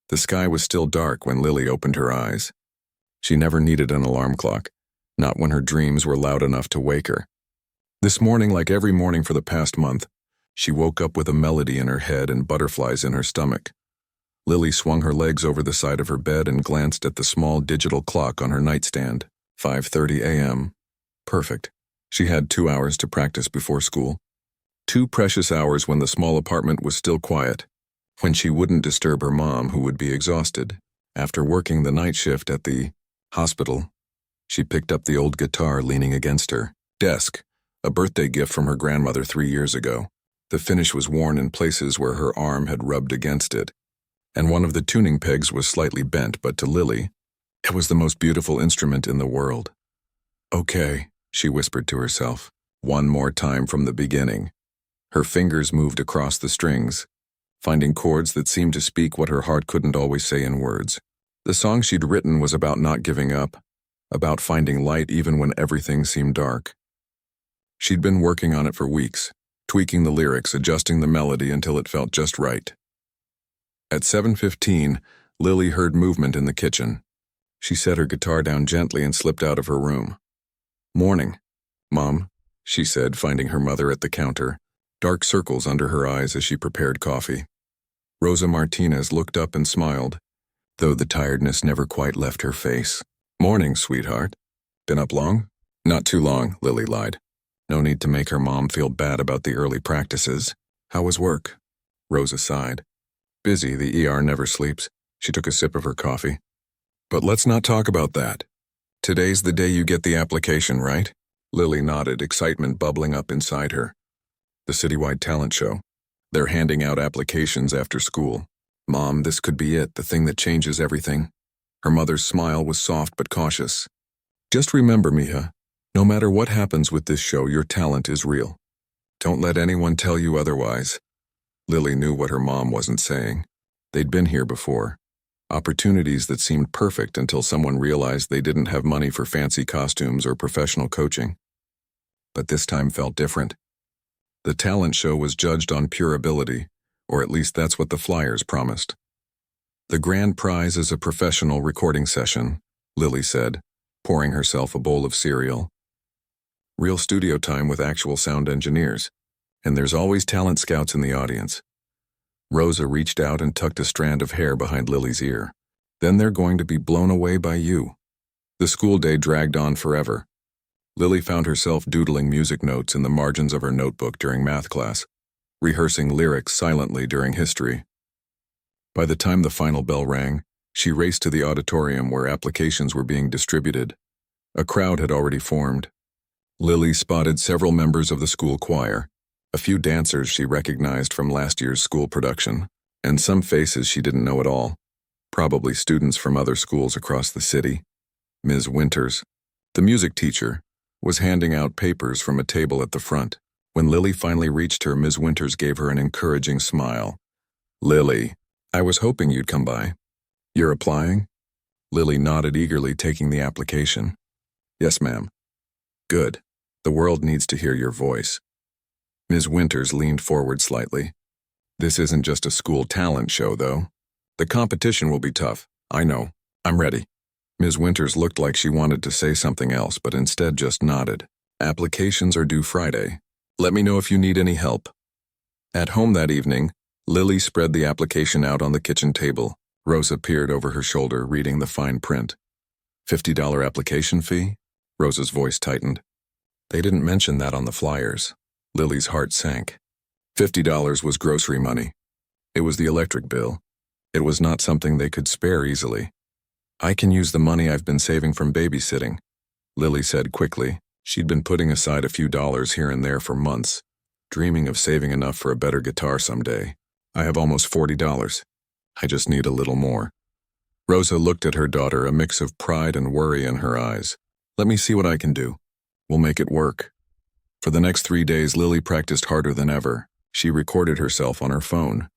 The sky was still dark when Lily opened her eyes. She never needed an alarm clock, not when her dreams were loud enough to wake her. This morning, like every morning for the past month, she woke up with a melody in her head and butterflies in her stomach. Lily swung her legs over the side of her bed and glanced at the small digital clock on her nightstand. 5:30 a.m. Perfect. She had 2 hours to practice before school. 2 precious hours when the small apartment was still quiet, when she wouldn't disturb her mom, who would be exhausted. After working the night shift at the hospital, she picked up the old guitar leaning against her desk, a birthday gift from her grandmother 3 years ago. The finish was worn in places where her arm had rubbed against it, and one of the tuning pegs was slightly bent, but to Lily, it was the most beautiful instrument in the world. "Okay," she whispered to herself, "one more time from the beginning." Her fingers moved across the strings, finding chords that seemed to speak what her heart couldn't always say in words. The song she'd written was about not giving up, about finding light even when everything seemed dark. She'd been working on it for weeks, tweaking the lyrics, adjusting the melody until it felt just right. At 7:15, Lily heard movement in the kitchen. She set her guitar down gently and slipped out of her room. "Morning, Mom," she said, finding her mother at the counter, dark circles under her eyes as she prepared coffee. Rosa Martinez looked up and smiled, though the tiredness never quite left her face. "Morning, sweetheart. Been up long?" "Not too long," Lily lied. No need to make her mom feel bad about the early practices. "How was work?" Rosa sighed. "Busy, the ER never sleeps." She took a sip of her coffee. "But let's not talk about that. Today's the day you get the application, right?" Lily nodded, excitement bubbling up inside her. The citywide talent show. They're handing out applications after school. "Mom, this could be it, the thing that changes everything." Her mother's smile was soft but cautious. "Just remember, Mija, no matter what happens with this show, your talent is real. Don't let anyone tell you otherwise." Lily knew what her mom wasn't saying. They'd been here before. Opportunities that seemed perfect until someone realized they didn't have money for fancy costumes or professional coaching. But this time felt different. The talent show was judged on pure ability, or at least that's what the flyers promised. "The grand prize is a professional recording session," Lily said, pouring herself a bowl of cereal. "Real studio time with actual sound engineers. And there's always talent scouts in the audience." Rosa reached out and tucked a strand of hair behind Lily's ear. "Then they're going to be blown away by you." The school day dragged on forever. Lily found herself doodling music notes in the margins of her notebook during math class, rehearsing lyrics silently during history. By the time the final bell rang, she raced to the auditorium where applications were being distributed. A crowd had already formed. Lily spotted several members of the school choir, a few dancers she recognized from last year's school production, and some faces she didn't know at all, probably students from other schools across the city. Ms. Winters, the music teacher, was handing out papers from a table at the front. When Lily finally reached her, Ms. Winters gave her an encouraging smile. "Lily, I was hoping you'd come by." "You're applying?" Lily nodded eagerly, taking the application. "Yes, ma'am." "Good. The world needs to hear your voice." Ms. Winters leaned forward slightly. "This isn't just a school talent show, though. The competition will be tough. I know. I'm ready." Ms. Winters looked like she wanted to say something else, but instead just nodded. "Applications are due Friday. Let me know if you need any help." At home that evening, Lily spread the application out on the kitchen table. Rosa peered over her shoulder, reading the fine print. $50 application fee? Rosa's voice tightened. They didn't mention that on the flyers. Lily's heart sank. $50 was grocery money. It was the electric bill. It was not something they could spare easily. "I can use the money I've been saving from babysitting," Lily said quickly. She'd been putting aside a few dollars here and there for months, dreaming of saving enough for a better guitar someday. "I have almost $40. I just need a little more." Rosa looked at her daughter, a mix of pride and worry in her eyes. "Let me see what I can do. We'll make it work." For the next 3 days, Lily practiced harder than ever. She recorded herself on her phone,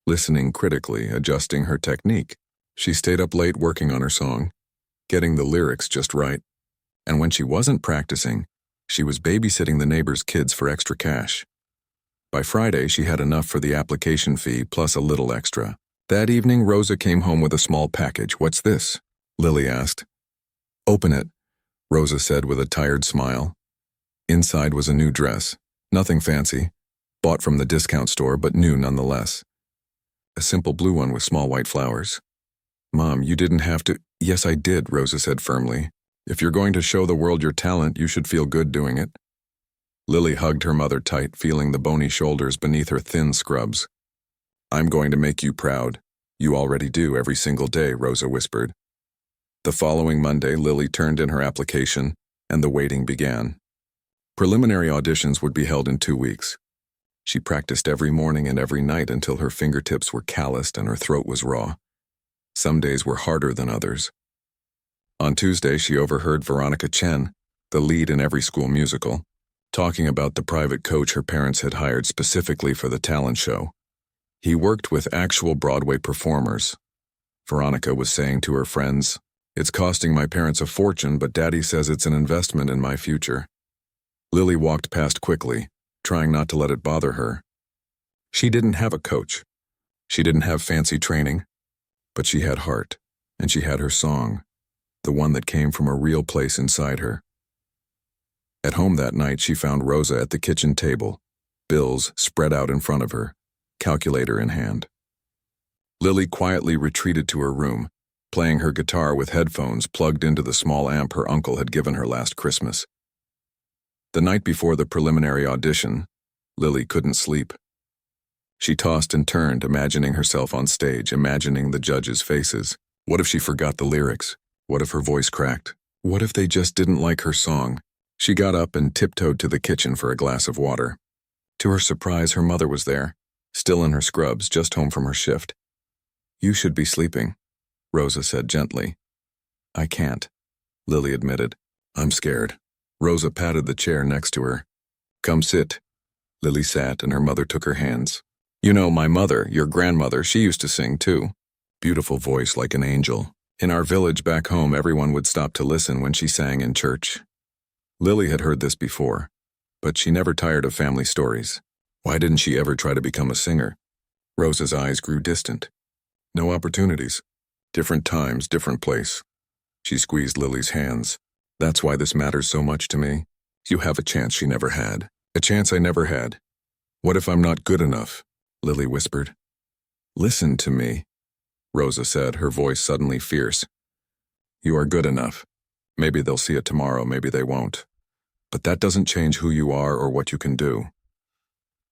listening critically, adjusting her technique. She stayed up late working on her song, getting the lyrics just right. And when she wasn't practicing, she was babysitting the neighbors' kids for extra cash. By Friday, she had enough for the application fee plus a little extra. That evening, Rosa came home with a small package. "What's this?" Lily asked. "Open it," Rosa said with a tired smile. Inside was a new dress. Nothing fancy. Bought from the discount store, but new nonetheless. A simple blue one with small white flowers. "Mom, you didn't have to—" "Yes, I did," Rosa said firmly. "If you're going to show the world your talent, you should feel good doing it." Lily hugged her mother tight, feeling the bony shoulders beneath her thin scrubs. "I'm going to make you proud. You already do every single day," Rosa whispered. The following Monday, Lily turned in her application, and the waiting began. Preliminary auditions would be held in 2 weeks. She practiced every morning and every night until her fingertips were calloused and her throat was raw. Some days were harder than others. On Tuesday, she overheard Veronica Chen, the lead in every school musical, talking about the private coach her parents had hired specifically for the talent show. He worked with actual Broadway performers. Veronica was saying to her friends, "It's costing my parents a fortune, but Daddy says it's an investment in my future." Lily walked past quickly, trying not to let it bother her. She didn't have a coach. She didn't have fancy training, but she had heart, and she had her song, the one that came from a real place inside her. At home that night, she found Rosa at the kitchen table, bills spread out in front of her, calculator in hand. Lily quietly retreated to her room, playing her guitar with headphones plugged into the small amp her uncle had given her last Christmas. The night before the preliminary audition, Lily couldn't sleep. She tossed and turned, imagining herself on stage, imagining the judges' faces. What if she forgot the lyrics? What if her voice cracked? What if they just didn't like her song? She got up and tiptoed to the kitchen for a glass of water. To her surprise, her mother was there, still in her scrubs, just home from her shift. "You should be sleeping," Rosa said gently. "I can't," Lily admitted. "I'm scared." Rosa patted the chair next to her. "Come sit." Lily sat, and her mother took her hands. "You know, my mother, your grandmother, she used to sing too. Beautiful voice like an angel. In our village back home, everyone would stop to listen when she sang in church." Lily had heard this before, but she never tired of family stories. Why didn't she ever try to become a singer? Rosa's eyes grew distant. No opportunities. Different times, different place. She squeezed Lily's hands. "That's why this matters so much to me. You have a chance she never had. A chance I never had. What if I'm not good enough?" Lily whispered. "Listen to me," Rosa said, her voice suddenly fierce. "You are good enough. Maybe they'll see it tomorrow, maybe they won't. But that doesn't change who you are or what you can do."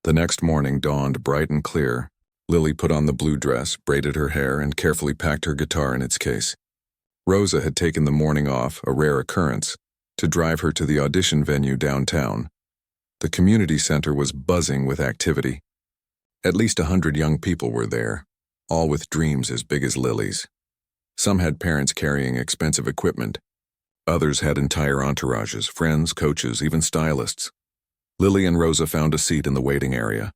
The next morning dawned bright and clear. Lily put on the blue dress, braided her hair, and carefully packed her guitar in its case. Rosa had taken the morning off, a rare occurrence, to drive her to the audition venue downtown. The community center was buzzing with activity. At least 100 young people were there, all with dreams as big as Lily's. Some had parents carrying expensive equipment. Others had entire entourages, friends, coaches, even stylists. Lily and Rosa found a seat in the waiting area.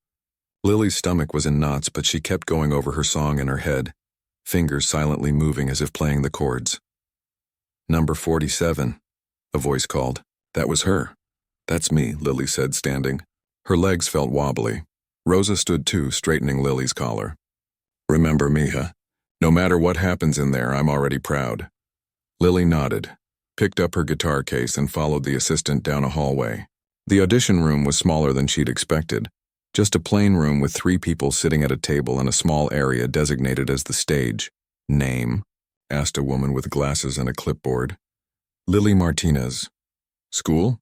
Lily's stomach was in knots, but she kept going over her song in her head, fingers silently moving as if playing the chords. "Number 47, a voice called. "That was her." "That's me," Lily said, standing. Her legs felt wobbly. Rosa stood too, straightening Lily's collar. "Remember, mija, no matter what happens in there, I'm already proud." Lily nodded, picked up her guitar case, and followed the assistant down a hallway. The audition room was smaller than she'd expected. Just a plain room with 3 people sitting at a table in a small area designated as the stage. "Name?" asked a woman with glasses and a clipboard. "Lily Martinez." "School?"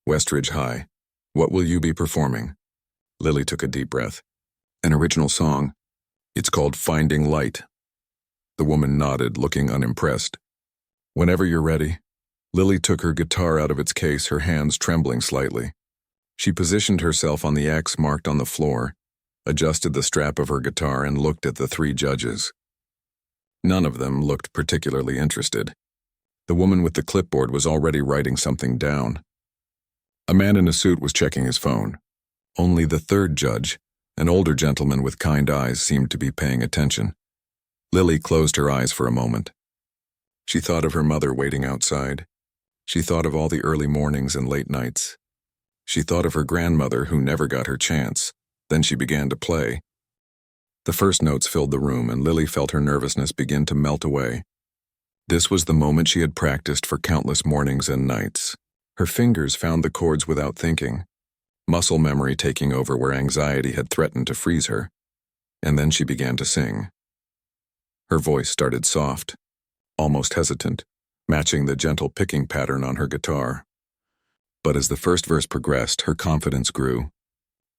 "Westridge High." "What will you be performing?" Lily took a deep breath. "An original song. It's called Finding Light." The woman nodded, looking unimpressed. "Whenever you're ready." Lily took her guitar out of its case, her hands trembling slightly. She positioned herself on the X marked on the floor, adjusted the strap of her guitar, and looked at the 3 judges. None of them looked particularly interested. The woman with the clipboard was already writing something down. A man in a suit was checking his phone. Only the 3rd judge, an older gentleman with kind eyes, seemed to be paying attention. Lily closed her eyes for a moment. She thought of her mother waiting outside. She thought of all the early mornings and late nights. She thought of her grandmother who never got her chance. Then she began to play. The first notes filled the room, and Lily felt her nervousness begin to melt away. This was the moment she had practiced for countless mornings and nights. Her fingers found the chords without thinking, muscle memory taking over where anxiety had threatened to freeze her. And then she began to sing. Her voice started soft, almost hesitant, matching the gentle picking pattern on her guitar. But as the first verse progressed, her confidence grew.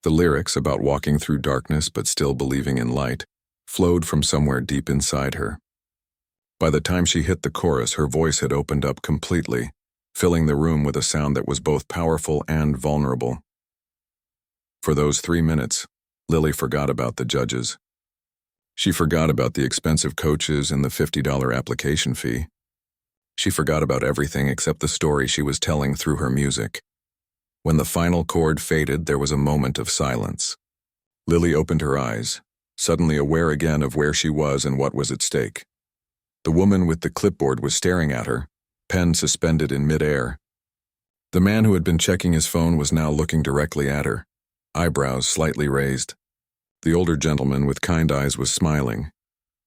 The lyrics about walking through darkness but still believing in light flowed from somewhere deep inside her. By the time she hit the chorus, her voice had opened up completely, filling the room with a sound that was both powerful and vulnerable. For those 3 minutes, Lily forgot about the judges. She forgot about the expensive coaches and the $50 application fee. She forgot about everything except the story she was telling through her music. When the final chord faded, there was a moment of silence. Lily opened her eyes, suddenly aware again of where she was and what was at stake. The woman with the clipboard was staring at her, pen suspended in midair. The man who had been checking his phone was now looking directly at her, eyebrows slightly raised. The older gentleman with kind eyes was smiling.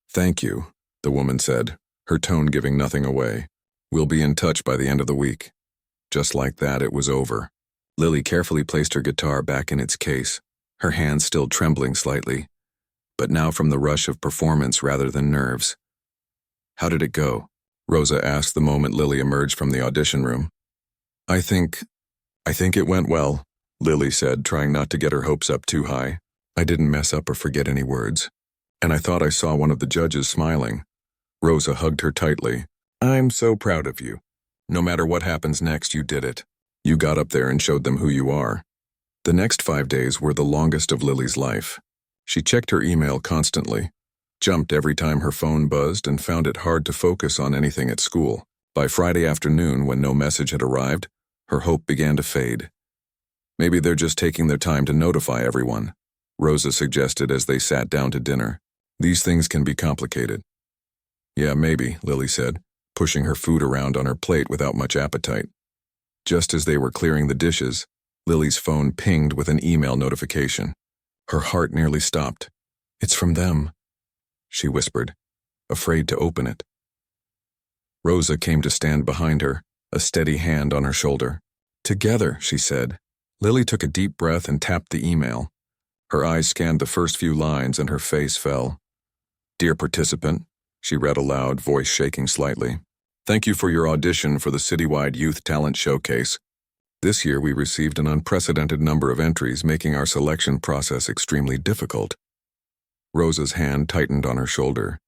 "Thank you," the woman said, her tone giving nothing away. "We'll be in touch by the end of the week." Just like that, it was over. Lily carefully placed her guitar back in its case, her hands still trembling slightly, but now from the rush of performance rather than nerves. "How did it go?" Rosa asked the moment Lily emerged from the audition room. I think it went well," Lily said, trying not to get her hopes up too high. "I didn't mess up or forget any words. And I thought I saw one of the judges smiling." Rosa hugged her tightly. "I'm so proud of you. No matter what happens next, you did it. You got up there and showed them who you are." The next 5 days were the longest of Lily's life. She checked her email constantly, jumped every time her phone buzzed, and found it hard to focus on anything at school. By Friday afternoon, when no message had arrived, her hope began to fade. "Maybe they're just taking their time to notify everyone," Rosa suggested as they sat down to dinner. "These things can be complicated." "Yeah, maybe," Lily said, pushing her food around on her plate without much appetite. Just as they were clearing the dishes, Lily's phone pinged with an email notification. Her heart nearly stopped. "It's from them," she whispered, afraid to open it. Rosa came to stand behind her, a steady hand on her shoulder. "Together," she said. Lily took a deep breath and tapped the email. Her eyes scanned the first few lines and her face fell. "Dear participant," she read aloud, voice shaking slightly. "Thank you for your audition for the Citywide Youth Talent Showcase. This year we received an unprecedented number of entries, making our selection process extremely difficult." Rosa's hand tightened on her shoulder.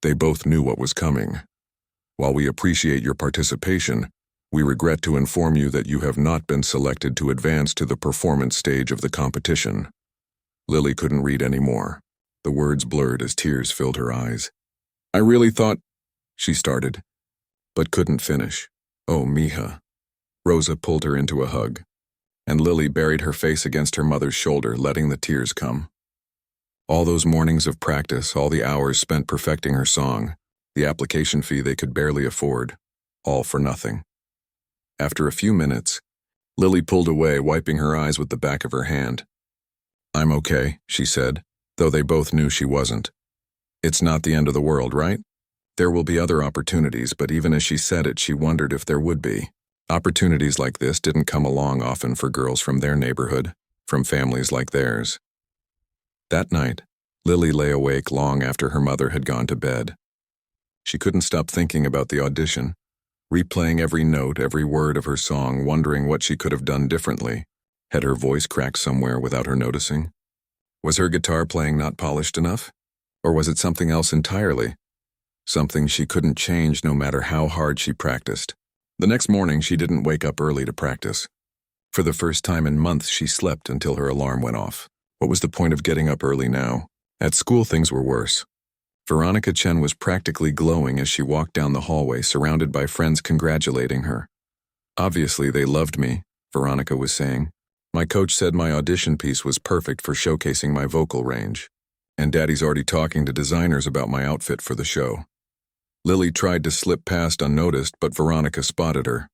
They both knew what was coming. "While we appreciate your participation, we regret to inform you that you have not been selected to advance to the performance stage of the competition." Lily couldn't read any more. The words blurred as tears filled her eyes. "I really thought," she started, but couldn't finish. "Oh, mija." Rosa pulled her into a hug, and Lily buried her face against her mother's shoulder, letting the tears come. All those mornings of practice, all the hours spent perfecting her song, the application fee they could barely afford, all for nothing. After a few minutes, Lily pulled away, wiping her eyes with the back of her hand. "I'm okay," she said, though they both knew she wasn't. "It's not the end of the world, right? There will be other opportunities," but even as she said it, she wondered if there would be. Opportunities like this didn't come along often for girls from their neighborhood, from families like theirs. That night, Lily lay awake long after her mother had gone to bed. She couldn't stop thinking about the audition, replaying every note, every word of her song, wondering what she could have done differently. Had her voice cracked somewhere without her noticing? Was her guitar playing not polished enough? Or was it something else entirely? Something she couldn't change no matter how hard she practiced. The next morning, she didn't wake up early to practice. For the first time in months, she slept until her alarm went off. What was the point of getting up early now? At school, things were worse. Veronica Chen was practically glowing as she walked down the hallway, surrounded by friends congratulating her. "Obviously, they loved me," Veronica was saying. "My coach said my audition piece was perfect for showcasing my vocal range. And Daddy's already talking to designers about my outfit for the show." Lily tried to slip past unnoticed, but Veronica spotted her.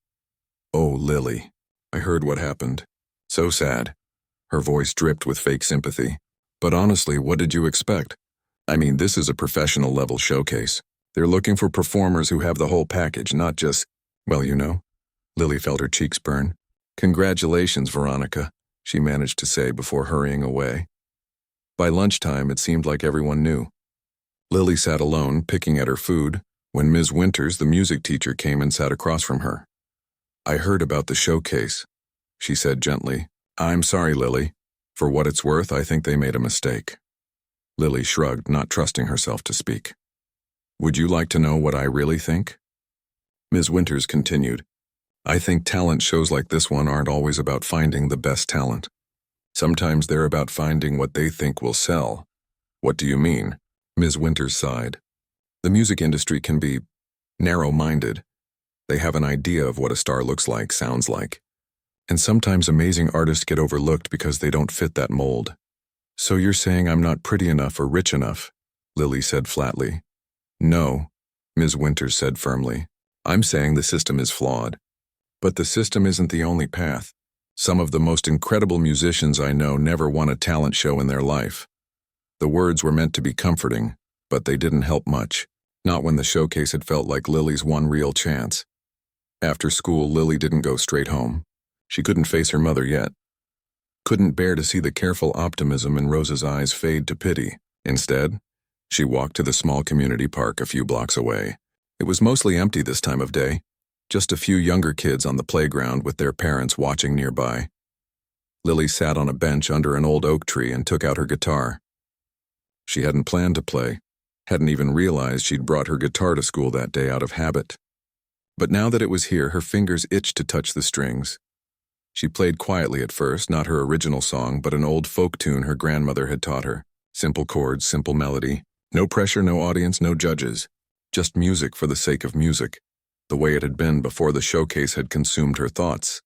"Oh, Lily, I heard what happened. So sad." Her voice dripped with fake sympathy. "But honestly, what did you expect? I mean, this is a professional level showcase. They're looking for performers who have the whole package, not just, well, you know. Lily felt her cheeks burn. Congratulations, Veronica, she managed to say before hurrying away. By lunchtime, it seemed like everyone knew. Lily sat alone, picking at her food, when Ms. Winters, the music teacher, came and sat across from her. I heard about the showcase, she said gently. I'm sorry, Lily. For what it's worth, I think they made a mistake. Lily shrugged, not trusting herself to speak. Would you like to know what I really think? Ms. Winters continued. I think talent shows like this one aren't always about finding the best talent. Sometimes they're about finding what they think will sell. What do you mean? Ms. Winters sighed. The music industry can be narrow-minded. They have an idea of what a star looks like, sounds like. And sometimes amazing artists get overlooked because they don't fit that mold. So you're saying I'm not pretty enough or rich enough? Lily said flatly. No, Ms. Winters said firmly. I'm saying the system is flawed. But the system isn't the only path. Some of the most incredible musicians I know never won a talent show in their life. The words were meant to be comforting, but they didn't help much. Not when the showcase had felt like Lily's one real chance. After school, Lily didn't go straight home. She couldn't face her mother yet. Couldn't bear to see the careful optimism in Rosa's eyes fade to pity. Instead, she walked to the small community park a few blocks away. It was mostly empty this time of day. Just a few younger kids on the playground with their parents watching nearby. Lily sat on a bench under an old oak tree and took out her guitar. She hadn't planned to play, hadn't even realized she'd brought her guitar to school that day out of habit. But now that it was here, her fingers itched to touch the strings. She played quietly at first, not her original song, but an old folk tune her grandmother had taught her. Simple chords, simple melody. No pressure, no audience, no judges. Just music for the sake of music, the way it had been before the showcase had consumed her thoughts.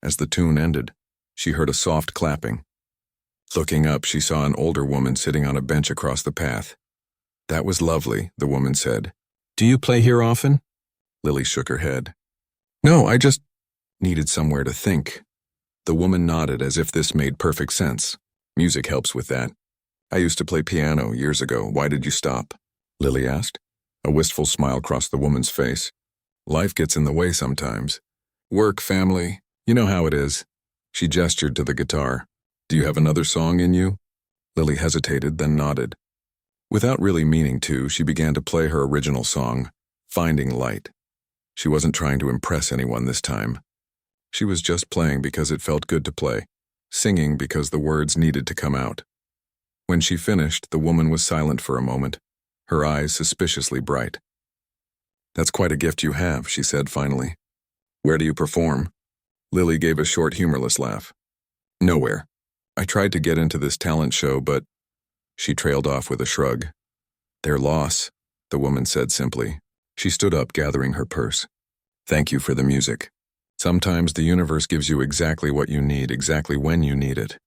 As the tune ended, she heard a soft clapping. Looking up, she saw an older woman sitting on a bench across the path. That was lovely, the woman said. Do you play here often? Lily shook her head. No, I just needed somewhere to think. The woman nodded as if this made perfect sense. Music helps with that. I used to play piano years ago. Why did you stop? Lily asked. A wistful smile crossed the woman's face. Life gets in the way sometimes. Work, family, you know how it is. She gestured to the guitar. Do you have another song in you? Lily hesitated, then nodded. Without really meaning to, she began to play her original song, Finding Light. She wasn't trying to impress anyone this time. She was just playing because it felt good to play, singing because the words needed to come out. When she finished, the woman was silent for a moment, her eyes suspiciously bright. That's quite a gift you have, she said finally. Where do you perform? Lily gave a short, humorless laugh. Nowhere. I tried to get into this talent show, but... She trailed off with a shrug. Their loss, the woman said simply. She stood up, gathering her purse. Thank you for the music. Sometimes the universe gives you exactly what you need, exactly when you need it.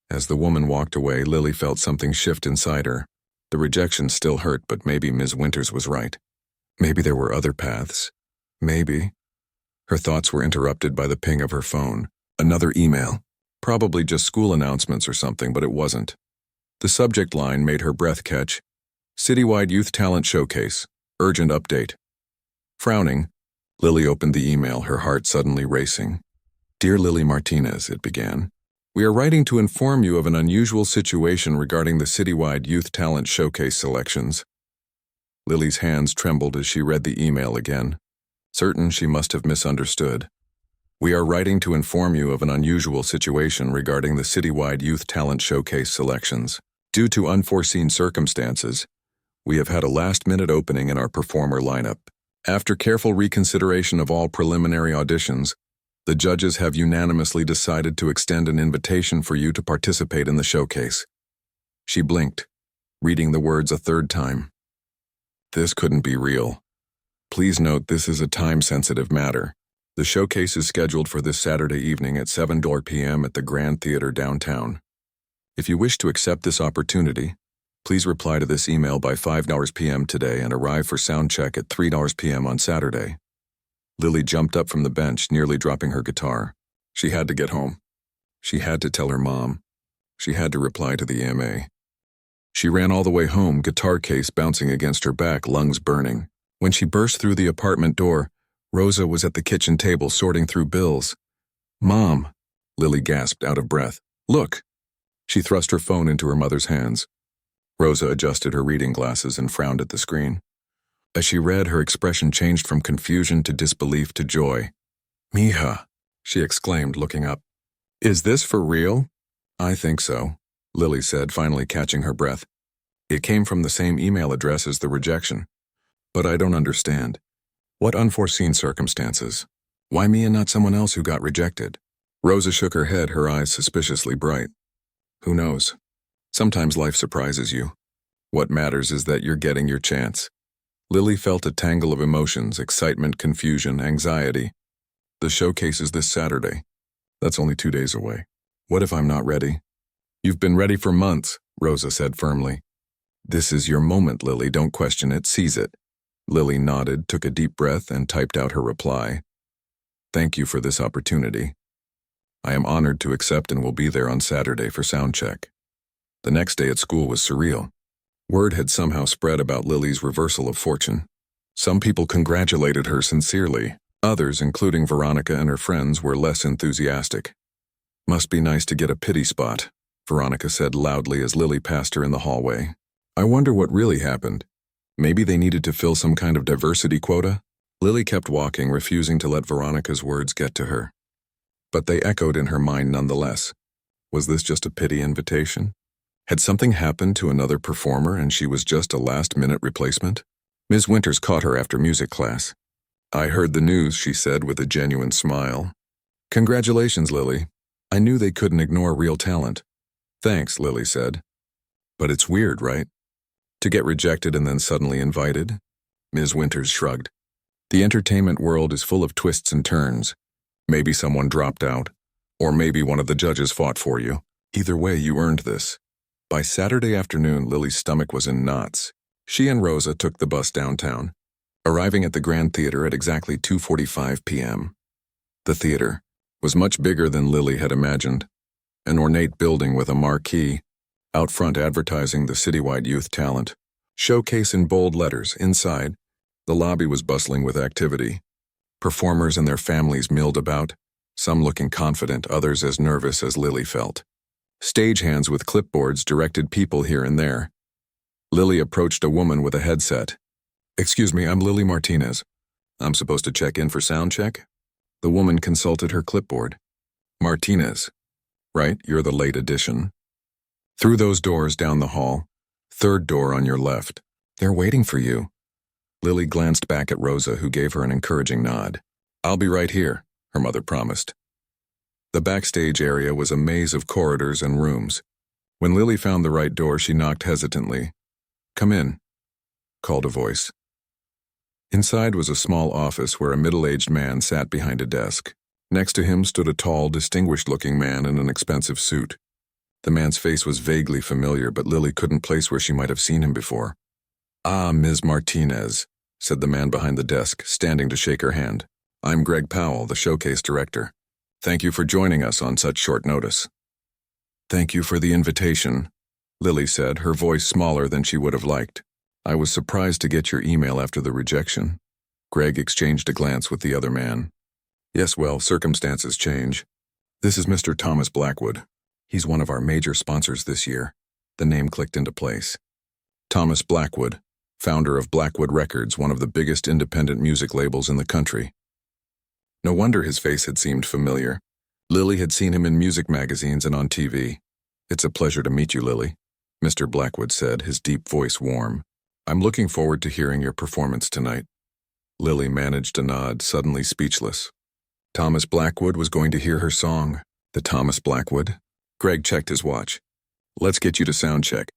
As the woman walked away, Lily felt something shift inside her. The rejection still hurt, but maybe Ms. Winters was right. Maybe there were other paths. Maybe. Her thoughts were interrupted by the ping of her phone. Another email. Probably just school announcements or something, but it wasn't. The subject line made her breath catch. Citywide Youth Talent Showcase. Urgent update. Frowning, Lily opened the email, her heart suddenly racing. Dear Lily Martinez, it began. We are writing to inform you of an unusual situation regarding the Citywide Youth Talent Showcase selections. Lily's hands trembled as she read the email again. Certain she must have misunderstood. We are writing to inform you of an unusual situation regarding the Citywide Youth Talent Showcase selections. Due to unforeseen circumstances, we have had a last-minute opening in our performer lineup. After careful reconsideration of all preliminary auditions, the judges have unanimously decided to extend an invitation for you to participate in the showcase. She blinked, reading the words a third time. This couldn't be real. Please note this is a time-sensitive matter. The showcase is scheduled for this Saturday evening at 7 p.m. at the Grand Theater downtown. If you wish to accept this opportunity, please reply to this email by 5 p.m. today and arrive for sound check at 3 p.m. on Saturday. Lily jumped up from the bench, nearly dropping her guitar. She had to get home. She had to tell her mom. She had to reply to the EMA. She ran all the way home, guitar case bouncing against her back, lungs burning. When she burst through the apartment door, Rosa was at the kitchen table sorting through bills. "Mom," Lily gasped out of breath. "Look." She thrust her phone into her mother's hands. Rosa adjusted her reading glasses and frowned at the screen. As she read, her expression changed from confusion to disbelief to joy. "Mija," she exclaimed, looking up. "Is this for real?" "I think so," Lily said, finally catching her breath. "It came from the same email address as the rejection. But I don't understand. What unforeseen circumstances? Why me and not someone else who got rejected?" Rosa shook her head, her eyes suspiciously bright. "Who knows? Sometimes life surprises you. What matters is that you're getting your chance." Lily felt a tangle of emotions, excitement, confusion, anxiety. "The showcase is this Saturday. That's only 2 days away. What if I'm not ready?" "You've been ready for months," Rosa said firmly. "This is your moment, Lily. Don't question it. Seize it." Lily nodded, took a deep breath, and typed out her reply. "Thank you for this opportunity. I am honored to accept and will be there on Saturday for sound check." The next day at school was surreal. Word had somehow spread about Lily's reversal of fortune. Some people congratulated her sincerely. Others, including Veronica and her friends, were less enthusiastic. "Must be nice to get a pity spot," Veronica said loudly as Lily passed her in the hallway. "I wonder what really happened. Maybe they needed to fill some kind of diversity quota?" Lily kept walking, refusing to let Veronica's words get to her. But they echoed in her mind nonetheless. Was this just a pity invitation? Had something happened to another performer and she was just a last-minute replacement? Ms. Winters caught her after music class. "I heard the news," she said with a genuine smile. "Congratulations, Lily. I knew they couldn't ignore real talent." "Thanks," Lily said. "But it's weird, right? To get rejected and then suddenly invited?" Ms. Winters shrugged. "The entertainment world is full of twists and turns. Maybe someone dropped out, or maybe one of the judges fought for you. Either way, you earned this." By Saturday afternoon, Lily's stomach was in knots. She and Rosa took the bus downtown, arriving at the Grand Theater at exactly 2:45 p.m. The theater was much bigger than Lily had imagined. An ornate building with a marquee, out front advertising the citywide youth talent. Showcase in bold letters. Inside, the lobby was bustling with activity. Performers and their families milled about, some looking confident, others as nervous as Lily felt. Stagehands with clipboards directed people here and there. Lily approached a woman with a headset. "Excuse me, I'm Lily Martinez. I'm supposed to check in for sound check?" The woman consulted her clipboard. "Martinez. Right, you're the late addition. Through those doors down the hall. Third door on your left. They're waiting for you." Lily glanced back at Rosa, who gave her an encouraging nod. "I'll be right here," her mother promised. The backstage area was a maze of corridors and rooms. When Lily found the right door, she knocked hesitantly. "Come in," called a voice. Inside was a small office where a middle-aged man sat behind a desk. Next to him stood a tall, distinguished-looking man in an expensive suit. The man's face was vaguely familiar, but Lily couldn't place where she might have seen him before. "Ah, Ms. Martinez," said the man behind the desk, standing to shake her hand. "I'm Greg Powell, the showcase director. Thank you for joining us on such short notice." "Thank you for the invitation," Lily said, her voice smaller than she would have liked. "I was surprised to get your email after the rejection." Greg exchanged a glance with the other man. "Yes, well, circumstances change. This is Mr. Thomas Blackwood. He's one of our major sponsors this year." The name clicked into place. Thomas Blackwood, founder of Blackwood Records, one of the biggest independent music labels in the country. No wonder his face had seemed familiar. Lily had seen him in music magazines and on TV. "It's a pleasure to meet you, Lily," Mr. Blackwood said, his deep voice warm. "I'm looking forward to hearing your performance tonight." Lily managed a nod, suddenly speechless. Thomas Blackwood was going to hear her song. The Thomas Blackwood? Greg checked his watch. "Let's get you to sound check.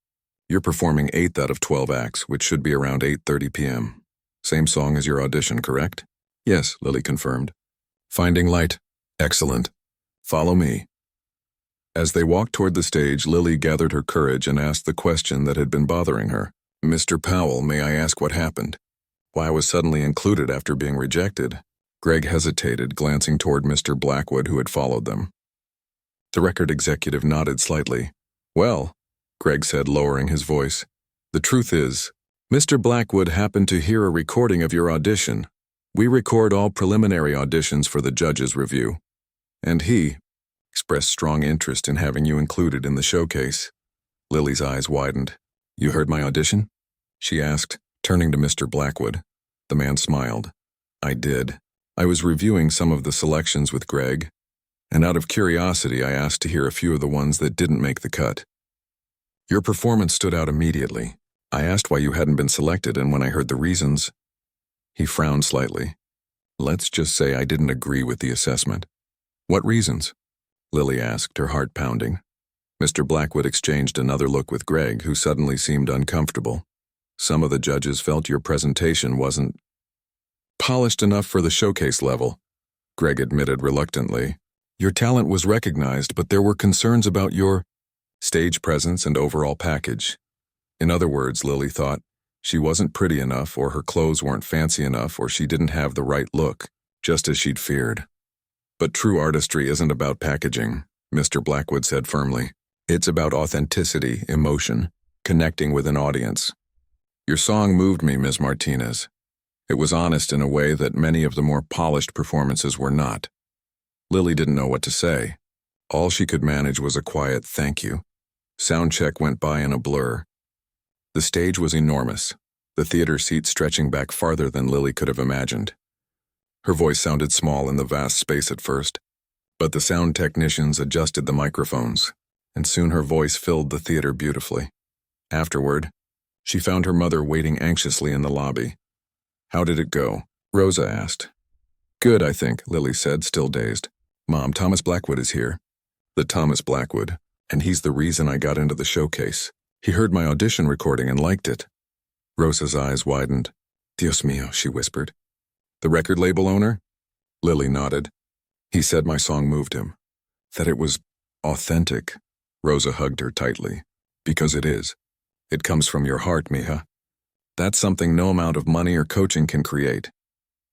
You're performing 8th out of 12 acts, which should be around 8:30 p.m. Same song as your audition, correct?" "Yes," Lily confirmed. "Finding Light. Excellent. Follow me." As they walked toward the stage, Lily gathered her courage and asked the question that had been bothering her. "Mr. Powell, may I ask what happened? Why I was suddenly included after being rejected?" Greg hesitated, glancing toward Mr. Blackwood, who had followed them. The record executive nodded slightly. "Well," Greg said, lowering his voice. "The truth is, Mr. Blackwood happened to hear a recording of your audition. We record all preliminary auditions for the judge's review. And he expressed strong interest in having you included in the showcase." Lily's eyes widened. "You heard my audition?" she asked, turning to Mr. Blackwood. The man smiled. "I did. I was reviewing some of the selections with Greg, and out of curiosity I asked to hear a few of the ones that didn't make the cut. Your performance stood out immediately. I asked why you hadn't been selected, and when I heard the reasons..." He frowned slightly. "Let's just say I didn't agree with the assessment." "What reasons?" Lily asked, her heart pounding. Mr. Blackwood exchanged another look with Greg, who suddenly seemed uncomfortable. "Some of the judges felt your presentation wasn't polished enough for the showcase level," Greg admitted reluctantly. "Your talent was recognized, but there were concerns about your stage presence and overall package." In other words, Lily thought, she wasn't pretty enough, or her clothes weren't fancy enough, or she didn't have the right look, just as she'd feared. "But true artistry isn't about packaging," Mr. Blackwood said firmly. "It's about authenticity, emotion, connecting with an audience. Your song moved me, Ms. Martinez. It was honest in a way that many of the more polished performances were not." Lily didn't know what to say. All she could manage was a quiet thank you. Sound check went by in a blur. The stage was enormous, the theater seats stretching back farther than Lily could have imagined. Her voice sounded small in the vast space at first, but the sound technicians adjusted the microphones, and soon her voice filled the theater beautifully. Afterward, she found her mother waiting anxiously in the lobby. "How did it go?" Rosa asked. "Good, I think," Lily said, still dazed. "Mom, Thomas Blackwood is here." "The Thomas Blackwood, and he's the reason I got into the showcase. He heard my audition recording and liked it." Rosa's eyes widened. "Dios mío," she whispered. "The record label owner?" Lily nodded. "He said my song moved him. That it was authentic." Rosa hugged her tightly. "Because it is. It comes from your heart, mija. That's something no amount of money or coaching can create."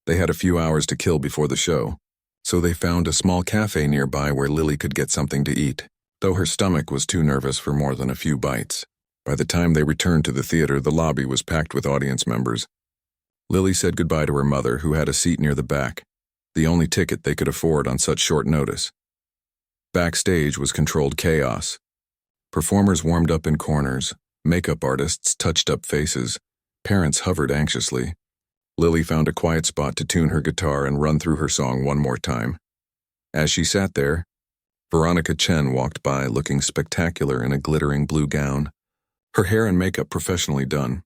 They had a few hours to kill before the show, so they found a small cafe nearby where Lily could get something to eat, though her stomach was too nervous for more than a few bites. By the time they returned to the theater, the lobby was packed with audience members. Lily said goodbye to her mother, who had a seat near the back, the only ticket they could afford on such short notice. Backstage was controlled chaos. Performers warmed up in corners, makeup artists touched up faces, parents hovered anxiously. Lily found a quiet spot to tune her guitar and run through her song one more time. As she sat there, Veronica Chen walked by, looking spectacular in a glittering blue gown, her hair and makeup professionally done.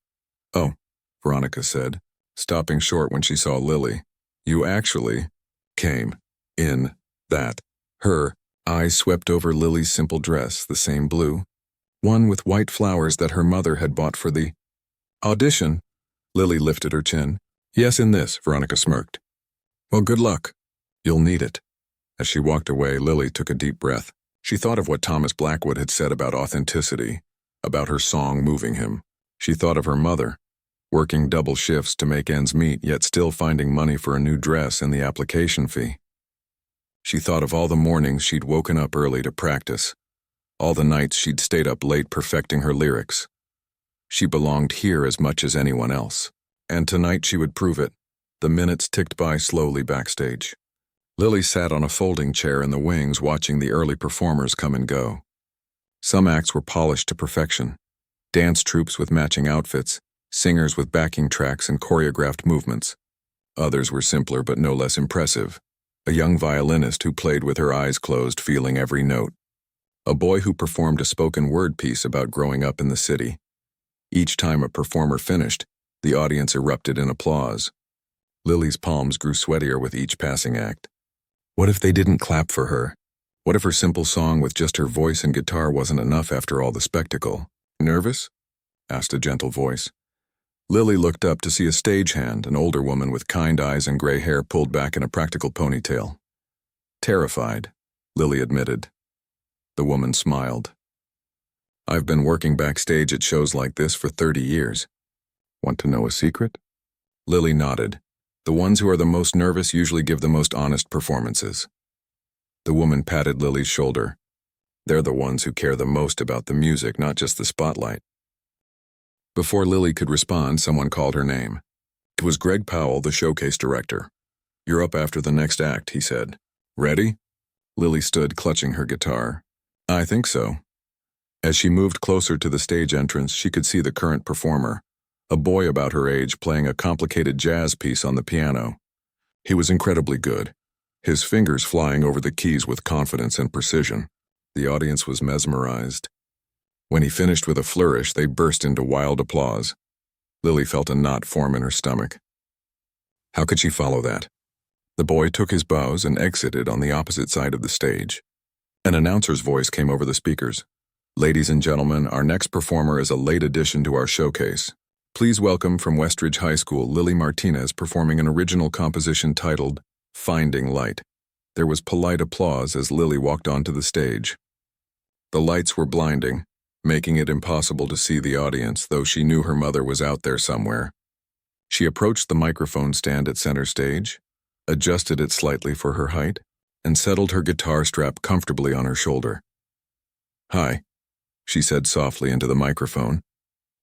"Oh," Veronica said, stopping short when she saw Lily. "You actually came in that." Her eyes swept over Lily's simple dress, the same blue, one with white flowers that her mother had bought for the audition. Lily lifted her chin. "Yes, in this," Veronica smirked. "Well, good luck. You'll need it." As she walked away, Lily took a deep breath. She thought of what Thomas Blackwood had said about authenticity, about her song moving him. She thought of her mother, working double shifts to make ends meet, yet still finding money for a new dress and the application fee. She thought of all the mornings she'd woken up early to practice, all the nights she'd stayed up late perfecting her lyrics. She belonged here as much as anyone else, and tonight she would prove it. The minutes ticked by slowly backstage. Lily sat on a folding chair in the wings watching the early performers come and go. Some acts were polished to perfection. Dance troupes with matching outfits, singers with backing tracks and choreographed movements. Others were simpler but no less impressive. A young violinist who played with her eyes closed, feeling every note. A boy who performed a spoken word piece about growing up in the city. Each time a performer finished, the audience erupted in applause. Lily's palms grew sweatier with each passing act. What if they didn't clap for her? What if her simple song with just her voice and guitar wasn't enough after all the spectacle? "Nervous?" asked a gentle voice. Lily looked up to see a stagehand, an older woman with kind eyes and gray hair pulled back in a practical ponytail. "Terrified," Lily admitted. The woman smiled. "I've been working backstage at shows like this for 30 years. Want to know a secret?" Lily nodded. "The ones who are the most nervous usually give the most honest performances." The woman patted Lily's shoulder. They're the ones who care the most about the music, not just the spotlight. Before Lily could respond, someone called her name. It was Greg Powell, the showcase director. "You're up after the next act," he said. "Ready?" Lily stood, clutching her guitar. "I think so." As she moved closer to the stage entrance, she could see the current performer, a boy about her age playing a complicated jazz piece on the piano. He was incredibly good, his fingers flying over the keys with confidence and precision. The audience was mesmerized. When he finished with a flourish, they burst into wild applause. Lily felt a knot form in her stomach. How could she follow that? The boy took his bows and exited on the opposite side of the stage. An announcer's voice came over the speakers. "Ladies and gentlemen, our next performer is a late addition to our showcase. Please welcome from Westridge High School, Lily Martinez, performing an original composition titled Finding Light." There was polite applause as Lily walked onto the stage. The lights were blinding, making it impossible to see the audience, though she knew her mother was out there somewhere. She approached the microphone stand at center stage, adjusted it slightly for her height, and settled her guitar strap comfortably on her shoulder. "Hi," she said softly into the microphone,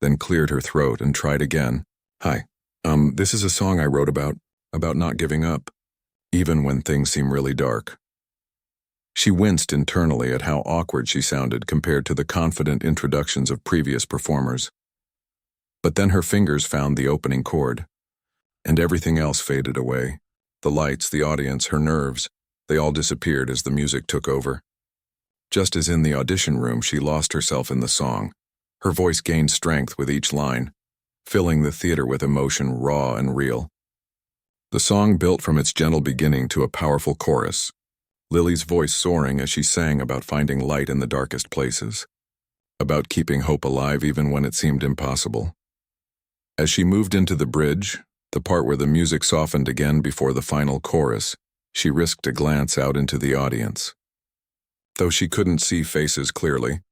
then cleared her throat and tried again. "Hi, this is a song I wrote about not giving up, even when things seem really dark." She winced internally at how awkward she sounded compared to the confident introductions of previous performers. But then her fingers found the opening chord, and everything else faded away. The lights, the audience, her nerves, they all disappeared as the music took over. Just as in the audition room, she lost herself in the song. Her voice gained strength with each line, filling the theater with emotion raw and real. The song built from its gentle beginning to a powerful chorus, Lily's voice soaring as she sang about finding light in the darkest places, about keeping hope alive even when it seemed impossible. As she moved into the bridge, the part where the music softened again before the final chorus, she risked a glance out into the audience. Though she couldn't see faces clearly,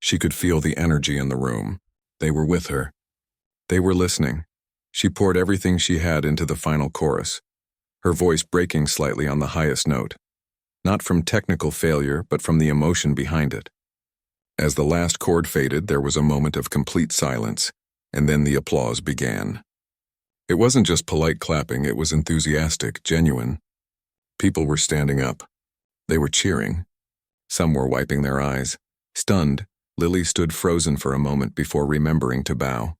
she could feel the energy in the room. They were with her. They were listening. She poured everything she had into the final chorus, her voice breaking slightly on the highest note. Not from technical failure, but from the emotion behind it. As the last chord faded, there was a moment of complete silence, and then the applause began. It wasn't just polite clapping, it was enthusiastic, genuine. People were standing up. They were cheering. Some were wiping their eyes. Stunned, Lily stood frozen for a moment before remembering to bow.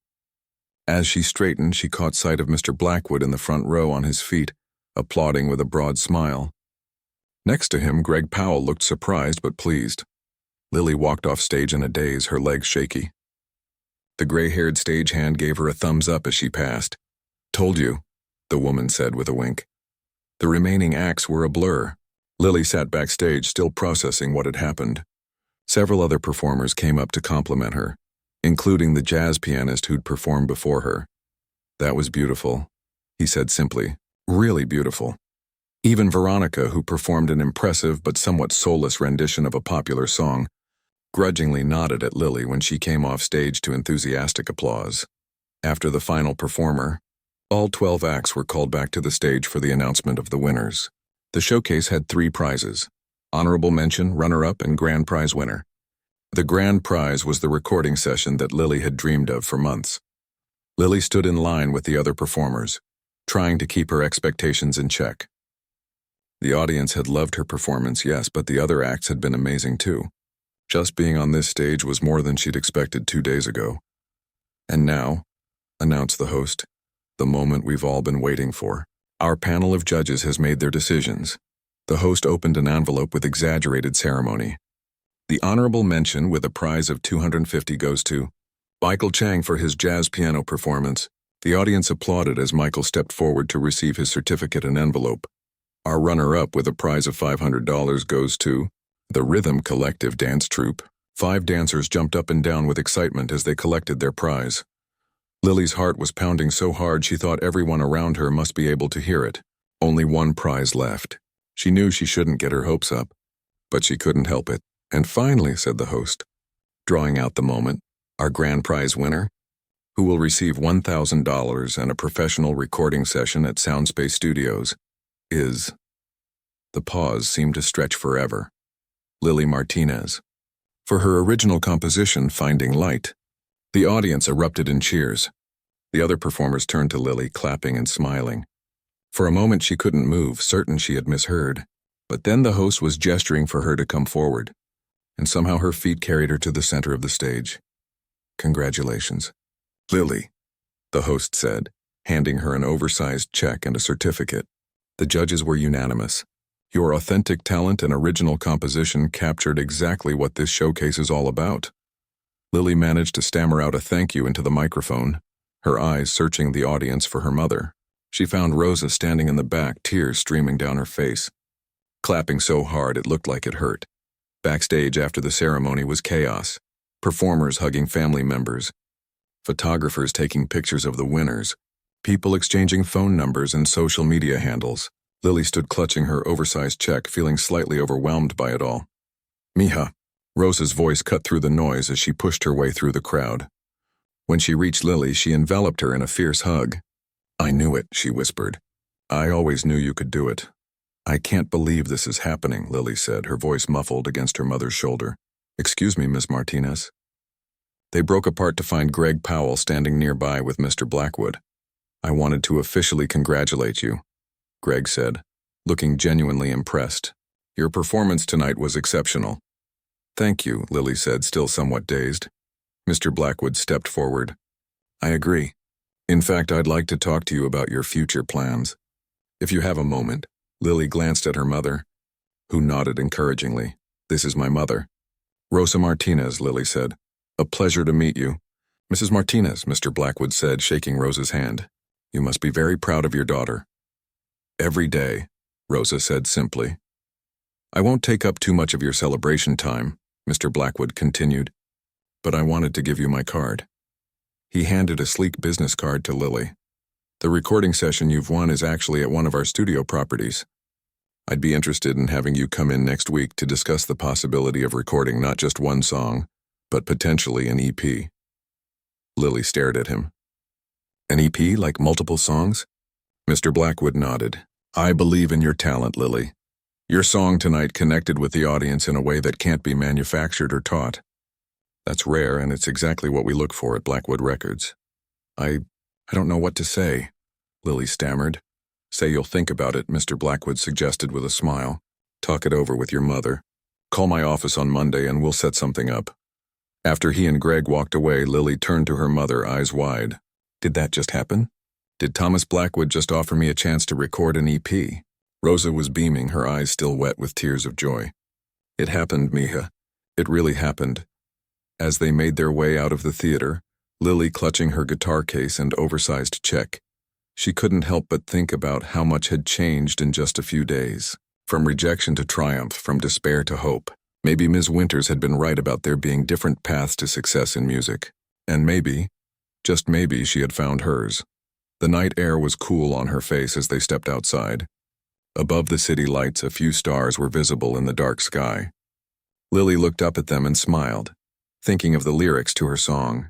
As she straightened, she caught sight of Mr. Blackwood in the front row on his feet, applauding with a broad smile. Next to him, Greg Powell looked surprised but pleased. Lily walked off stage in a daze, her legs shaky. The gray-haired stagehand gave her a thumbs up as she passed. "Told you," the woman said with a wink. The remaining acts were a blur. Lily sat backstage, still processing what had happened. Several other performers came up to compliment her, including the jazz pianist who'd performed before her. "That was beautiful," he said simply. "Really beautiful." Even Veronica, who performed an impressive but somewhat soulless rendition of a popular song, grudgingly nodded at Lily when she came off stage to enthusiastic applause. After the final performer, all 12 acts were called back to the stage for the announcement of the winners. The showcase had 3 prizes: honorable mention, runner-up, and grand prize winner. The grand prize was the recording session that Lily had dreamed of for months. Lily stood in line with the other performers, trying to keep her expectations in check. The audience had loved her performance, yes, but the other acts had been amazing too. Just being on this stage was more than she'd expected 2 days ago. "And now," announced the host, "the moment we've all been waiting for. Our panel of judges has made their decisions." The host opened an envelope with exaggerated ceremony. "The honorable mention with a prize of $250 goes to Michael Chang for his jazz piano performance." The audience applauded as Michael stepped forward to receive his certificate and envelope. "Our runner-up with a prize of $500 goes to the Rhythm Collective Dance Troupe." 5 dancers jumped up and down with excitement as they collected their prize. Lily's heart was pounding so hard she thought everyone around her must be able to hear it. Only one prize left. She knew she shouldn't get her hopes up, but she couldn't help it. "And finally," said the host, drawing out the moment, "our grand prize winner, who will receive $1,000 and a professional recording session at Soundspace Studios, is..." The pause seemed to stretch forever. "Lily Martinez." for her original composition, Finding Light. The audience erupted in cheers. The other performers turned to Lily, clapping and smiling. For a moment she couldn't move, certain she had misheard. But then the host was gesturing for her to come forward, and somehow her feet carried her to the center of the stage. "Congratulations, Lily," the host said, handing her an oversized check and a certificate. The judges were unanimous. Your authentic talent and original composition captured exactly what this showcase is all about. Lily managed to stammer out a thank you into the microphone, her eyes searching the audience for her mother. She found Rosa standing in the back, tears streaming down her face, clapping so hard it looked like it hurt. Backstage after the ceremony was chaos. Performers hugging family members, photographers taking pictures of the winners, people exchanging phone numbers and social media handles. Lily stood clutching her oversized check, feeling slightly overwhelmed by it all. "Mija," Rosa's voice cut through the noise as she pushed her way through the crowd. When she reached Lily, she enveloped her in a fierce hug. "I knew it," she whispered. "I always knew you could do it." "I can't believe this is happening," Lily said, her voice muffled against her mother's shoulder. "Excuse me, Miss Martinez." They broke apart to find Greg Powell standing nearby with Mr. Blackwood. "I wanted to officially congratulate you," Greg said, looking genuinely impressed. "Your performance tonight was exceptional." "Thank you," Lily said, still somewhat dazed. Mr. Blackwood stepped forward. "I agree. In fact, I'd like to talk to you about your future plans. If you have a moment." Lily glanced at her mother, who nodded encouragingly. "This is my mother." "Rosa Martinez," Lily said. "A pleasure to meet you." "Mrs. Martinez," Mr. Blackwood said, shaking Rosa's hand. "You must be very proud of your daughter." "Every day," Rosa said simply. "I won't take up too much of your celebration time," Mr. Blackwood continued, "but I wanted to give you my card." He handed a sleek business card to Lily. "The recording session you've won is actually at one of our studio properties. I'd be interested in having you come in next week to discuss the possibility of recording not just one song, but potentially an EP." Lily stared at him. "An EP, like multiple songs?" Mr. Blackwood nodded. "I believe in your talent, Lily. Your song tonight connected with the audience in a way that can't be manufactured or taught. That's rare, and it's exactly what we look for at Blackwood Records." I don't know what to say," Lily stammered. "Say you'll think about it," Mr. Blackwood suggested with a smile. "Talk it over with your mother. Call my office on Monday and we'll set something up." After he and Greg walked away, Lily turned to her mother, eyes wide. "Did that just happen? Did Thomas Blackwood just offer me a chance to record an EP?" Rosa was beaming, her eyes still wet with tears of joy. "It happened, Mija. It really happened." As they made their way out of the theater, Lily clutching her guitar case and oversized check, she couldn't help but think about how much had changed in just a few days. From rejection to triumph, from despair to hope. Maybe Ms. Winters had been right about there being different paths to success in music. And maybe, just maybe, she had found hers. The night air was cool on her face as they stepped outside. Above the city lights, a few stars were visible in the dark sky. Lily looked up at them and smiled, thinking of the lyrics to her song.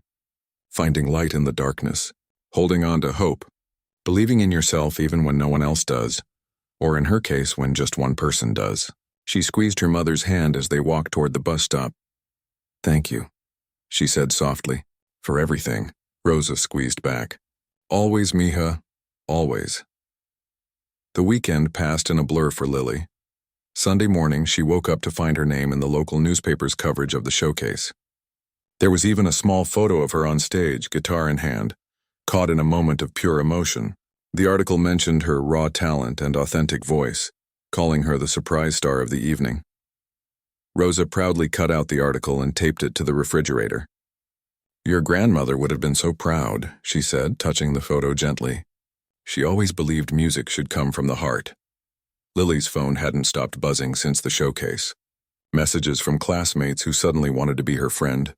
Finding light in the darkness, holding on to hope, believing in yourself even when no one else does, or in her case, when just one person does. She squeezed her mother's hand as they walked toward the bus stop. "Thank you," she said softly. "For everything." Rosa squeezed back. "Always, Mija, always." The weekend passed in a blur for Lily. Sunday morning, she woke up to find her name in the local newspaper's coverage of the showcase. There was even a small photo of her on stage, guitar in hand, caught in a moment of pure emotion. The article mentioned her raw talent and authentic voice, calling her the surprise star of the evening. Rosa proudly cut out the article and taped it to the refrigerator. "Your grandmother would have been so proud," she said, touching the photo gently. "She always believed music should come from the heart." Lily's phone hadn't stopped buzzing since the showcase. Messages from classmates who suddenly wanted to be her friend,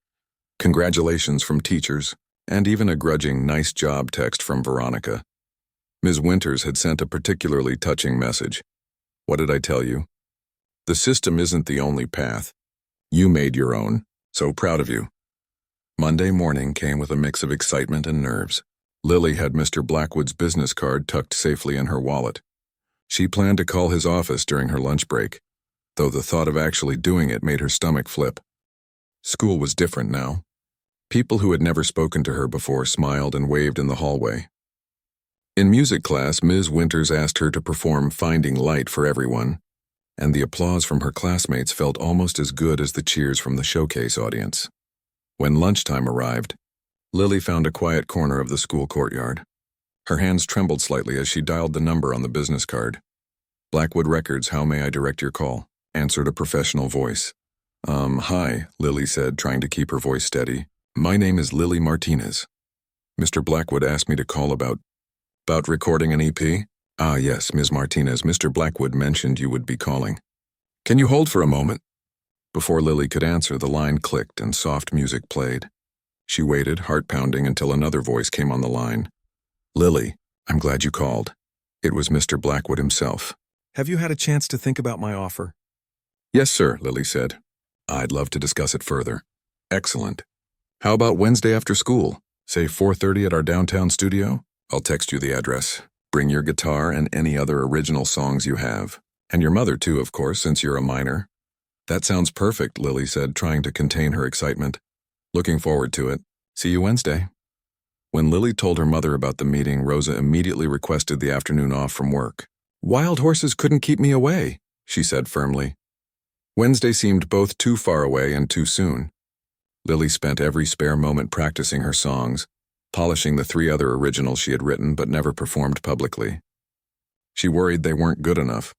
congratulations from teachers, and even a grudging "nice job" text from Veronica. Ms. Winters had sent a particularly touching message. "What did I tell you? The system isn't the only path. You made your own, so proud of you." Monday morning came with a mix of excitement and nerves. Lily had Mr. Blackwood's business card tucked safely in her wallet. She planned to call his office during her lunch break, though the thought of actually doing it made her stomach flip. School was different now. People who had never spoken to her before smiled and waved in the hallway. In music class, Ms. Winters asked her to perform Finding Light for everyone, and the applause from her classmates felt almost as good as the cheers from the showcase audience. When lunchtime arrived, Lily found a quiet corner of the school courtyard. Her hands trembled slightly as she dialed the number on the business card. "Blackwood Records, how may I direct your call?" answered a professional voice. Hi," Lily said, trying to keep her voice steady. "My name is Lily Martinez. Mr. Blackwood asked me to call about recording an EP? Ah, yes, Ms. Martinez, Mr. Blackwood mentioned you would be calling. Can you hold for a moment?" Before Lily could answer, the line clicked and soft music played. She waited, heart pounding, until another voice came on the line. "Lily, I'm glad you called." It was Mr. Blackwood himself. "Have you had a chance to think about my offer?" "Yes, sir," Lily said. "I'd love to discuss it further." "Excellent. How about Wednesday after school? Say 4:30 at our downtown studio? I'll text you the address. Bring your guitar and any other original songs you have. And your mother too, of course, since you're a minor." "That sounds perfect," Lily said, trying to contain her excitement. "Looking forward to it. See you Wednesday." When Lily told her mother about the meeting, Rosa immediately requested the afternoon off from work. "Wild horses couldn't keep me away," she said firmly. Wednesday seemed both too far away and too soon. Lily spent every spare moment practicing her songs, polishing the 3 other originals she had written but never performed publicly. She worried they weren't good enough,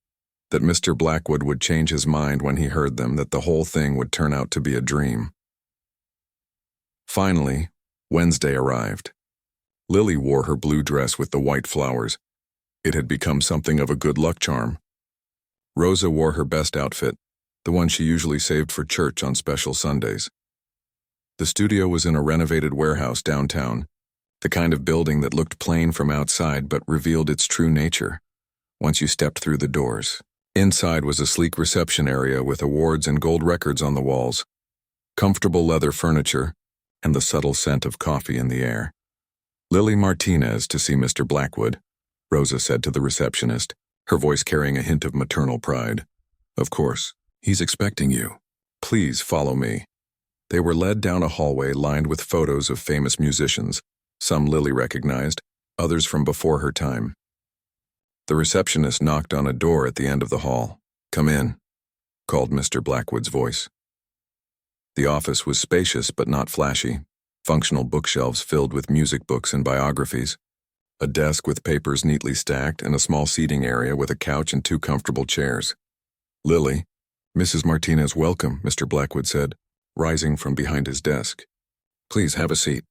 that Mr. Blackwood would change his mind when he heard them, that the whole thing would turn out to be a dream. Finally, Wednesday arrived. Lily wore her blue dress with the white flowers. It had become something of a good luck charm. Rosa wore her best outfit, the one she usually saved for church on special Sundays. The studio was in a renovated warehouse downtown, the kind of building that looked plain from outside but revealed its true nature once you stepped through the doors. Inside was a sleek reception area with awards and gold records on the walls, comfortable leather furniture, and the subtle scent of coffee in the air. "Lily Martinez to see Mr. Blackwood," Rosa said to the receptionist, her voice carrying a hint of maternal pride. "Of course, he's expecting you. Please follow me." They were led down a hallway lined with photos of famous musicians, some Lily recognized, others from before her time. The receptionist knocked on a door at the end of the hall. "Come in," called Mr. Blackwood's voice. The office was spacious but not flashy, functional bookshelves filled with music books and biographies, a desk with papers neatly stacked, and a small seating area with a couch and 2 comfortable chairs. "Lily, Mrs. Martinez, welcome," Mr. Blackwood said, rising from behind his desk. "Please have a seat.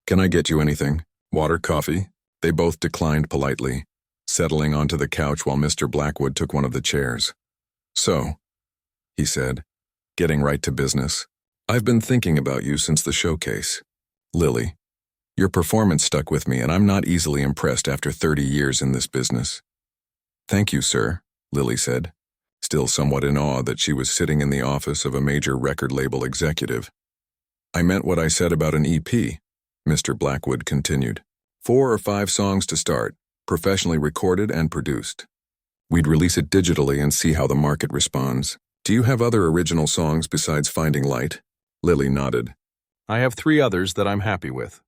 Can I get you anything? Water, coffee?" They both declined politely, settling onto the couch while Mr. Blackwood took one of the chairs. "So," he said, getting right to business, "I've been thinking about you since the showcase. Lily, your performance stuck with me, and I'm not easily impressed after 30 years in this business." "Thank you, sir," Lily said, still somewhat in awe that she was sitting in the office of a major record label executive. "I meant what I said about an EP," Mr. Blackwood continued. 4 or 5 songs to start, professionally recorded and produced. We'd release it digitally and see how the market responds. Do you have other original songs besides Finding Light? Lily nodded. "I have 3 others that I'm happy with.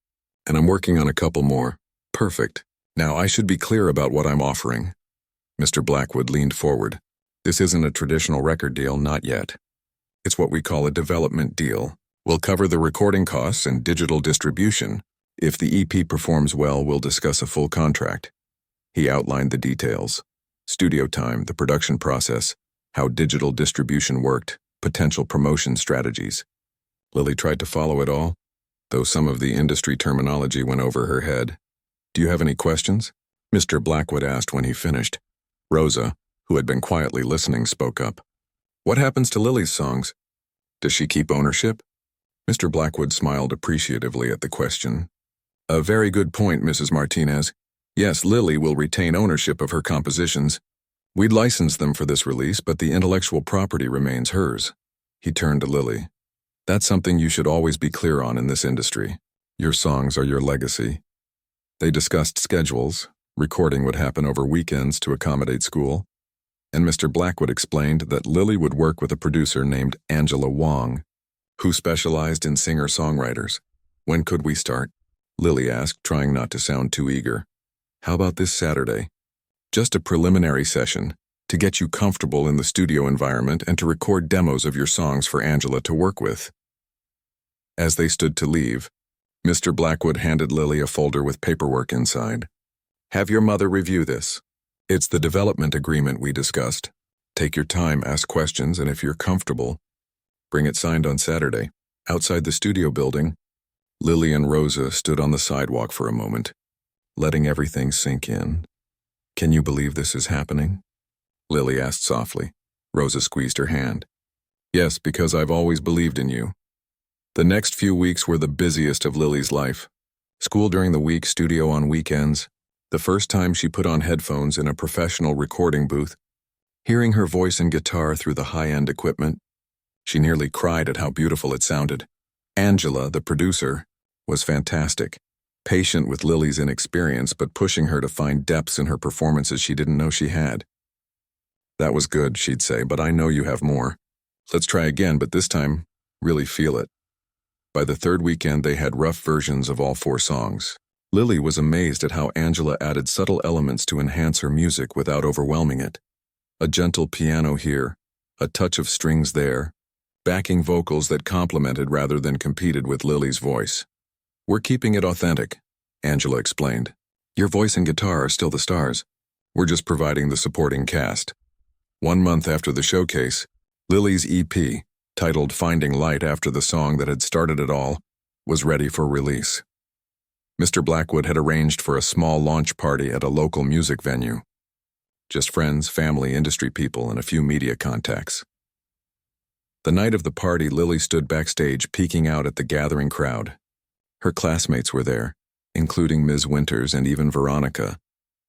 And I'm working on a couple more." "Perfect. Now I should be clear about what I'm offering." Mr. Blackwood leaned forward. "This isn't a traditional record deal, not yet. It's what we call a development deal. We'll cover the recording costs and digital distribution. If the EP performs well, we'll discuss a full contract." He outlined the details: studio time, the production process, how digital distribution worked, potential promotion strategies. Lily tried to follow it all, though some of the industry terminology went over her head. "Do you have any questions?" Mr. Blackwood asked when he finished. Rosa, who had been quietly listening, spoke up. "What happens to Lily's songs? Does she keep ownership?" Mr. Blackwood smiled appreciatively at the question. "A very good point, Mrs. Martinez. Yes, Lily will retain ownership of her compositions. We'd license them for this release, but the intellectual property remains hers." He turned to Lily. "That's something you should always be clear on in this industry. Your songs are your legacy." They discussed schedules. Recording would happen over weekends to accommodate school, and Mr. Blackwood explained that Lily would work with a producer named Angela Wong, who specialized in singer-songwriters. When could we start? Lily asked, trying not to sound too eager. How about this Saturday? Just a preliminary session to get you comfortable in the studio environment and to record demos of your songs for Angela to work with. As they stood to leave, Mr. Blackwood handed Lily a folder with paperwork inside. Have your mother review this. It's the development agreement we discussed. Take your time, ask questions, and if you're comfortable, bring it signed on Saturday. Outside the studio building, Lily and Rosa stood on the sidewalk for a moment, letting everything sink in. Can you believe this is happening? Lily asked softly. Rosa squeezed her hand. Yes, because I've always believed in you. The next few weeks were the busiest of Lily's life. School during the week, studio on weekends. The first time she put on headphones in a professional recording booth, hearing her voice and guitar through the high-end equipment, she nearly cried at how beautiful it sounded. Angela, the producer, was fantastic, patient with Lily's inexperience but pushing her to find depths in her performances she didn't know she had. That was good, she'd say, but I know you have more. Let's try again, but this time, really feel it. By the third weekend, they had rough versions of all 4 songs. Lily was amazed at how Angela added subtle elements to enhance her music without overwhelming it. A gentle piano here, a touch of strings there, backing vocals that complemented rather than competed with Lily's voice. We're keeping it authentic, Angela explained. Your voice and guitar are still the stars. We're just providing the supporting cast. 1 month after the showcase, Lily's EP, titled Finding Light after the song that had started it all, was ready for release. Mr. Blackwood had arranged for a small launch party at a local music venue. Just friends, family, industry people, and a few media contacts. The night of the party, Lily stood backstage peeking out at the gathering crowd. Her classmates were there, including Ms. Winters and even Veronica,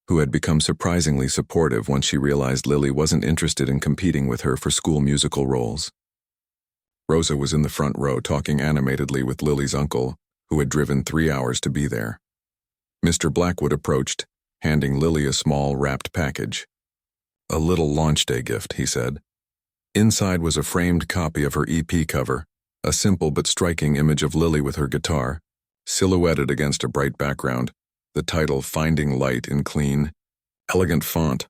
who had become surprisingly supportive once she realized Lily wasn't interested in competing with her for school musical roles. Rosa was in the front row talking animatedly with Lily's uncle, who had driven 3 hours to be there. Mr. Blackwood approached, handing Lily a small wrapped package. A little launch day gift, he said. Inside was a framed copy of her EP cover, a simple but striking image of Lily with her guitar, silhouetted against a bright background, the title Finding Light in clean, elegant font.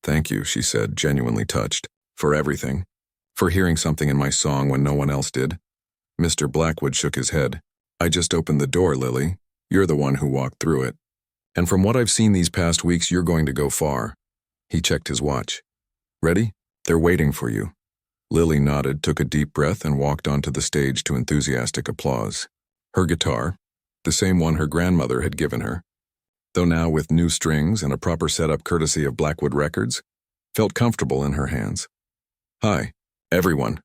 Thank you, she said, genuinely touched, for everything. For hearing something in my song when no one else did. Mr. Blackwood shook his head. I just opened the door, Lily. You're the one who walked through it. And from what I've seen these past weeks, you're going to go far. He checked his watch. Ready? They're waiting for you. Lily nodded, took a deep breath, and walked onto the stage to enthusiastic applause. Her guitar, the same one her grandmother had given her, though now with new strings and a proper setup courtesy of Blackwood Records, felt comfortable in her hands. Hi, everyone,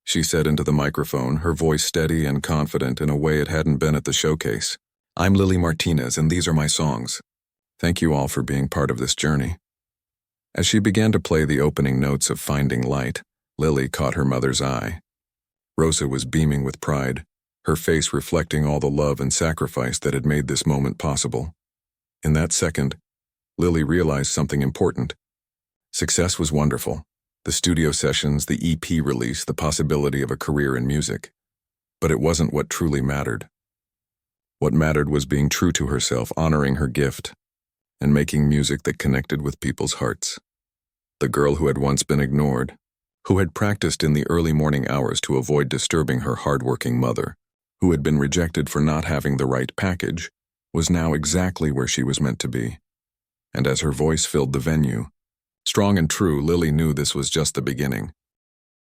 she said into the microphone, her voice steady and confident in a way it hadn't been at the showcase. I'm Lily Martinez, and these are my songs. Thank you all for being part of this journey. As she began to play the opening notes of Finding Light, Lily caught her mother's eye. Rosa was beaming with pride, her face reflecting all the love and sacrifice that had made this moment possible. In that second, Lily realized something important. Success was wonderful. The studio sessions, the EP release, the possibility of a career in music. But it wasn't what truly mattered. What mattered was being true to herself, honoring her gift, and making music that connected with people's hearts. The girl who had once been ignored, who had practiced in the early morning hours to avoid disturbing her hardworking mother, who had been rejected for not having the right package, was now exactly where she was meant to be. And as her voice filled the venue, strong and true, Lily knew this was just the beginning.